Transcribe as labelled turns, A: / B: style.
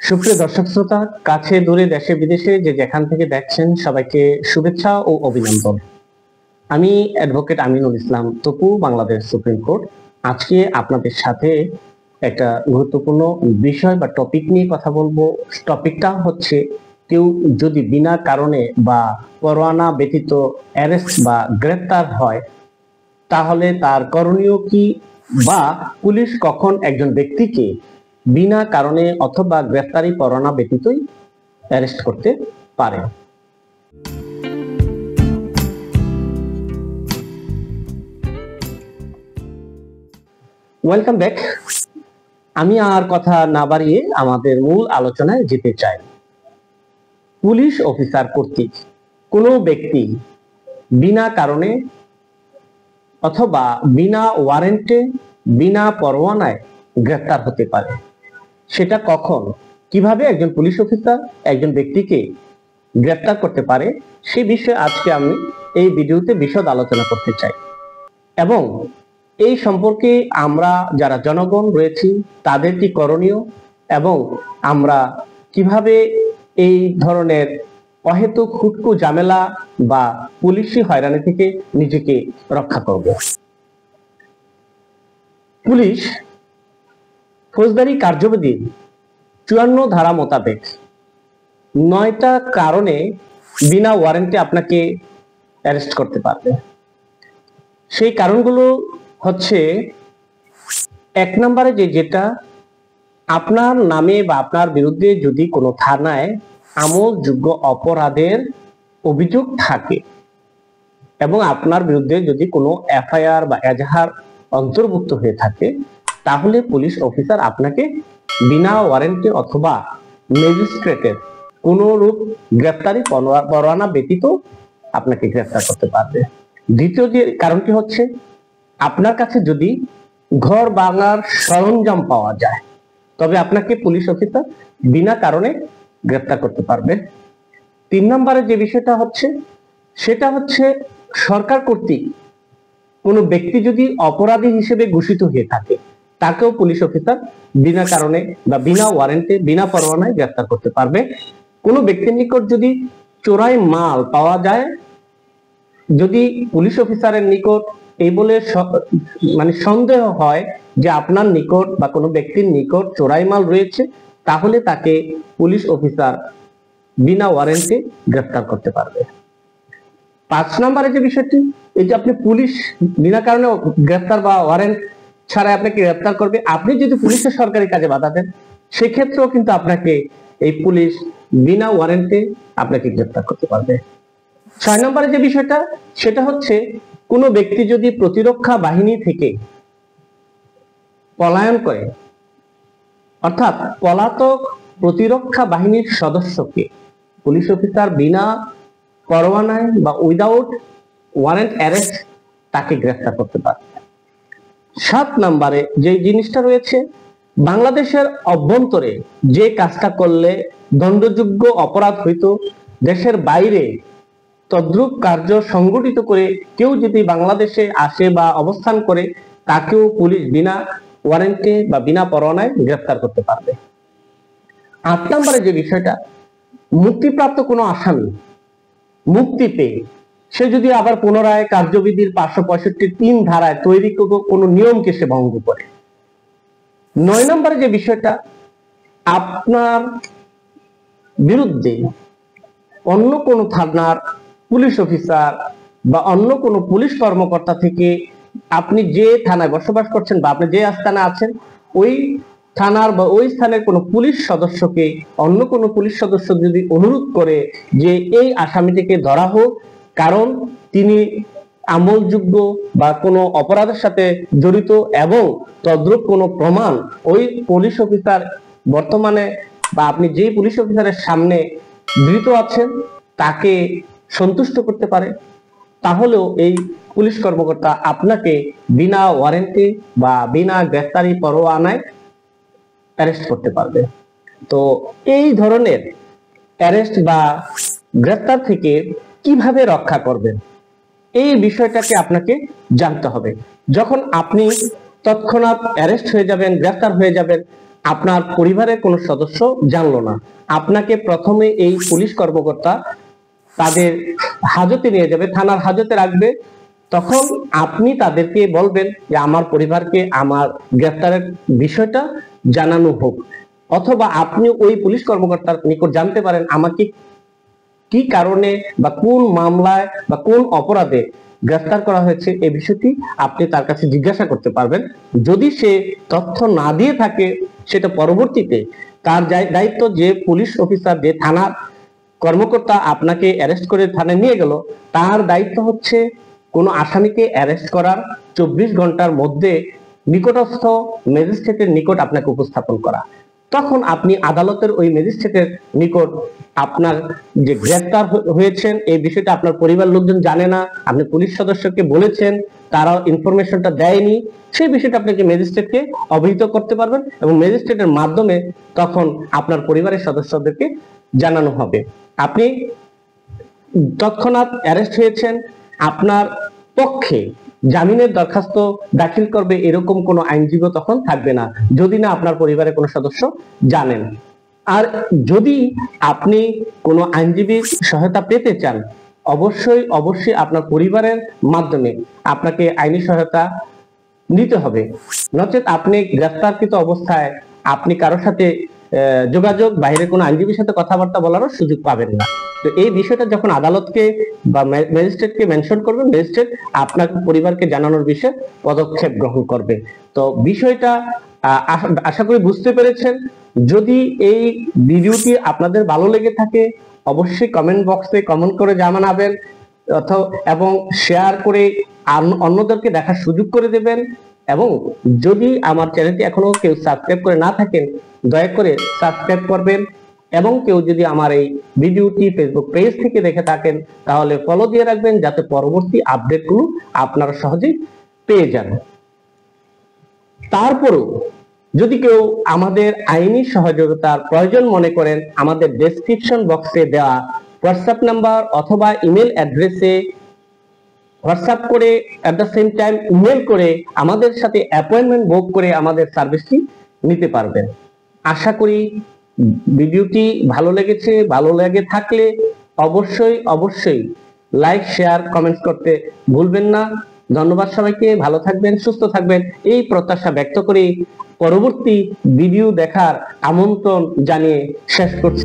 A: সুপ্রিয় দর্শক শ্রোতা, কাছে দূরে দেশে বিদেশে যে যেখান থেকে দেখছেন সবাইকে শুভেচ্ছা ও অভিনন্দন। আমি advocate Aminul Islam Tapu, Bangladesh supreme court. আজকে আপনাদের সাথে একটা গুরুত্বপূর্ণ বিষয় বা টপিক নিয়ে কথা বলবো। টপিকটা হচ্ছে, কেউ যদি বিনা কারণে বা পরোয়ানা ব্যতীত অ্যারেস্ট বা গ্রেফতার হয় তাহলে তার করণীয় কি, বা পুলিশ কখন একজন ব্যক্তিকে বিনা কারণে অথবা গ্রেফতারি পরোয়ানা ব্যতীতই অ্যারেস্ট করতে পারে। Welcome back. আমি আর কথা না বাড়িয়ে আমাদের মূল আলোচনায় যেতে চাই। পুলিশ অফিসার কর্তৃক কোনো ব্যক্তি বিনা কারণে অথবা বিনা ওয়ারেন্টে বিনা পরোয়ানায় গ্রেফতার হতে পারে। সেটা কখন, কিভাবে একজন পুলিশ অফিসার একজন ব্যক্তিকে গ্রেফতার করতে পারে, সে বিষয়ে আজকে আমি এই ভিডিওতে বিশদ আলোচনা করতে চাই। এবং এই সম্পর্কে আমরা যারা জনগণ রয়েছি তাদের কি করণীয়, এবং আমরা কিভাবে এই ধরনের অহেতুক হুটকু ঝামেলা বা পুলিশি হয়রানি থেকে নিজেকে রক্ষা করব। পুলিশ ফৌজদারি কার্যবিধির 54 ধারা মোতাবেক 9টা কারণে বিনা ওয়ারেন্টে আপনাকে অ্যারেস্ট করতে পারবে। সেই কারণগুলো হচ্ছে, 1 নম্বরে যেটা আপনার নামে বা আপনার বিরুদ্ধে যদি কোনো থানায় আমলযোগ্য অপরাধের অভিযোগ থাকে এবং আপনার বিরুদ্ধে যদি কোনো এফআইআর বা এজাহার অন্তর্ভুক্ত হয়ে থাকে, তাহলে পুলিশ অফিসার আপনাকে বিনা ওয়ারেন্টে অথবা ম্যাজিস্ট্রেটের কোনো রূপ গ্রেফতারি পরোয়ানা ব্যতীত আপনাকে গ্রেফতার করতে পারবে। দ্বিতীয় যে কারণটি হচ্ছে, আপনার কাছে যদি ঘর ভাঙার সরঞ্জাম পাওয়া যায় তবে আপনাকে পুলিশ অফিসার বিনা কারণে গ্রেফতার করতে পারবে। 3 নম্বরে যে বিষয়টা হচ্ছে, সেটা হচ্ছে সরকার কর্তৃক কোনো ব্যক্তি যদি অপরাধী হিসেবে ঘোষিত হয়ে থাকে তাকেও পুলিশ অফিসার বিনা কারণে বা বিনা ওয়ারেন্টে বিনা পরোয়ানায় গ্রেফতার করতে পারবে। কোনো ব্যক্তির নিকট যদি চোরাই মাল পাওয়া যায়, যদি পুলিশ অফিসারের নিকট এই বলে সন্দেহ হয় যে আপনার নিকট বা কোনো ব্যক্তির নিকট চোরাই মাল রয়েছে, তাহলে তাকে পুলিশ অফিসার বিনা ওয়ারেন্টে গ্রেফতার করতে পারবে। 5 নম্বরে যে বিষয়টি, এই যে আপনি পুলিশ বিনা কারণে গ্রেফতার বা ওয়ারেন্ট ছাড়া আপনাকে গ্রেফতার করবে, আপনি যদি পুলিশের সরকারি কাজে বাধা দেন সেক্ষেত্রেও কিন্তু আপনাকে এই পুলিশ বিনা ওয়ারেন্টে আপনাকে গ্রেফতার করতে পারবে। 6 নম্বরে যে বিষয়টা, সেটা হচ্ছে কোনো ব্যক্তি যদি প্রতিরক্ষা বাহিনী থেকে পলায়ন করে, অর্থাৎ পলাতক প্রতিরক্ষা বাহিনীর সদস্যকে পুলিশ অফিসার বিনা পরোয়ানায় বা উইদাউট ওয়ারেন্ট অ্যারেস্ট তাকে গ্রেফতার করতে পারে। 7 নম্বরে যে জিনিসটা রয়েছে, বাংলাদেশের অভ্যন্তরে যে কাজটা করলে দণ্ডযোগ্য অপরাধ হইতো, দেশের বাইরে তদ্রূপ কার্য সংগঠিত করে কেউ যদি বাংলাদেশে আসে বা অবস্থান করে, তাকেও পুলিশ বিনা ওয়ারেন্টে বা বিনা পরোয়ানায় গ্রেফতার করতে পারবে। 8 নম্বরে যে বিষয়টা, মুক্তিপ্রাপ্ত কোনো আসামি মুক্তি পেয়ে সে যদি আবার পুনরায় কার্যবিধির 565(3) ধারায় তৈরি কোনো নিয়মকে সে ভঙ্গ করে। 9 নম্বরে যে বিষয়টা, আপনার বিরুদ্ধে অন্য কোনো থানার পুলিশ অফিসার বা অন্য কোনো পুলিশ কর্মকর্তা থেকে, আপনি যে থানায় বসবাস করছেন বা আপনি যে স্থানে আছেন, ওই থানার বা ওই স্থানের কোনো পুলিশ সদস্যকে অন্য কোনো পুলিশ সদস্য যদি অনুরোধ করে যে এই আসামিটিকে ধরা হোক, কারণ তিনি আমলযোগ্য বা কোনো অপরাধের সাথে জড়িত এবং তদ্রূপ কোনো প্রমাণ ওই পুলিশ অফিসার বর্তমানে বা আপনি যেই পুলিশ অফিসারের সামনে ধৃত আছেন তাকে সন্তুষ্ট করতে পারে, তাহলেও এই পুলিশ কর্মকর্তা আপনাকে বিনা ওয়ারেন্টে বা বিনা গ্রেফতারি পরোয়ানায় অ্যারেস্ট করতে পারবে। তো এই ধরনের অ্যারেস্ট বা গ্রেফতার থেকে কিভাবে রক্ষা করবেন, এই বিষয়টাকে আপনাকে জানতে হবে। যখন আপনি তৎক্ষণাৎ অ্যারেস্ট হয়ে যাবেন, গ্রেফতার হয়ে যাবেন, আপনার পরিবারের কোনো সদস্য জানলো না। আপনাকে প্রথমে এই পুলিশ কর্মকর্তা তাদের হাজতে নিয়ে যাবে, থানার হাজতে রাখবে। তখন আপনি তাদেরকে বলবেন যে আমার পরিবারকে আমার গ্রেফতারের বিষয়টা জানানো হোক, অথবা আপনি ওই পুলিশ কর্মকর্তার নিকট জানতে পারেন আমাকে কি কারণে বা কোন মামলায় বা কোন অপরাধে গ্রেফতার করা হয়েছে, এই বিষয়টি আপনি তার কাছে জিজ্ঞাসা করতে পারবেন। যদি সে তথ্য না দিয়ে থাকে, সেটা পরবর্তীতে তার দায়িত্ব, যে পুলিশ অফিসার, যে থানার কর্মকর্তা আপনাকে অ্যারেস্ট করে থানায় নিয়ে গেল, তার দায়িত্ব হচ্ছে কোনো আসামিকে অ্যারেস্ট করার 24 ঘন্টার মধ্যে নিকটস্থ ম্যাজিস্ট্রেটের নিকট আপনাকে উপস্থাপন করা। তখন আপনি আদালতের ওই ম্যাজিস্ট্রেটের নিকট আপনার যে গ্রেফতার হয়েছেন এই বিষয়টা আপনার পরিবার লোকজন জানে না, আপনি পুলিশ সদস্যকে বলেছেন, তারাও ইনফরমেশনটা দেয়নি, সেই বিষয়টা আপনাকে ম্যাজিস্ট্রেটকে অবহিত করতে পারবেন এবং ম্যাজিস্ট্রেটের মাধ্যমে তখন আপনার পরিবারের সদস্যদেরকে জানানো হবে। আপনি তৎক্ষণাৎ অ্যারেস্ট হয়েছেন, আপনার পক্ষে জামিনের দরখাস্ত দাখিল করবে এরকম কোনো আইনজীবী তখন থাকবে না, যদি না আপনার পরিবারের কোনো সদস্য জানেন। আর যদি আপনি কোনো আইনজীবীর সহায়তা পেতে চান, অবশ্যই আপনার পরিবারের মাধ্যমে আপনাকে আইনি সহায়তা নিতে হবে। নচেত আপনি গ্রেফতারকৃত অবস্থায় আপনি কারোর সাথে যোগাযোগ, বাইরে কোনো আইনজীবীর সাথে কথাবার্তা বলারও সুযোগ পাবেন না। তো এই বিষয়টা যখন আদালতকে বা ম্যাজিস্ট্রেটকে মেনশন করবেন, ম্যাজিস্ট্রেট আপনার পরিবারকে জানানোর বিষয়ে পদক্ষেপ গ্রহণ করবে। তো বিষয়টা আশা করি বুঝতে পেরেছেন। যদি এই ভিডিওটি আপনাদের ভালো লেগে থাকে, অবশ্যই কমেন্ট বক্সে কমেন্ট করে জানাবেন, এবং শেয়ার করে অন্যদেরকে দেখার সুযোগ করে দেবেন। এবং যদি আমার চ্যানেলটি এখনো কেউ সাবস্ক্রাইব করে না থাকেন, দয়া করে সাবস্ক্রাইব করবেন। এবং কেউ যদি আমার এই ভিডিওটি ফেসবুক পেজ থেকে দেখে থাকেন, তাহলে ফলো দিয়ে রাখবেন, যাতে পরবর্তী আপডেটগুলো আপনারা সহজেই পেয়ে যান। তারপরেও যদি কেউ আমাদের আইনি সহযোগিতার প্রয়োজন মনে করেন, আমাদের ডেসক্রিপশন বক্সে দেওয়া হোয়াটসঅ্যাপ নাম্বার অথবা ইমেল অ্যাড্রেসে হোয়াটসঅ্যাপ করে at the same time email করে আমাদের সাথে অ্যাপয়েন্টমেন্ট বুক করে আমাদের সার্ভিসটি নিতে পারবেন। আশা করি ভিডিওটি ভালো লেগেছে। ভালো লেগে থাকলে অবশ্যই লাইক, শেয়ার, কমেন্টস করতে ভুলবেন না। ধন্যবাদ সবাইকে। ভালো থাকবেন, সুস্থ থাকবেন, এই প্রত্যাশা ব্যক্ত করে পরবর্তী ভিডিও দেখার আমন্ত্রণ জানিয়ে শেষ করছি।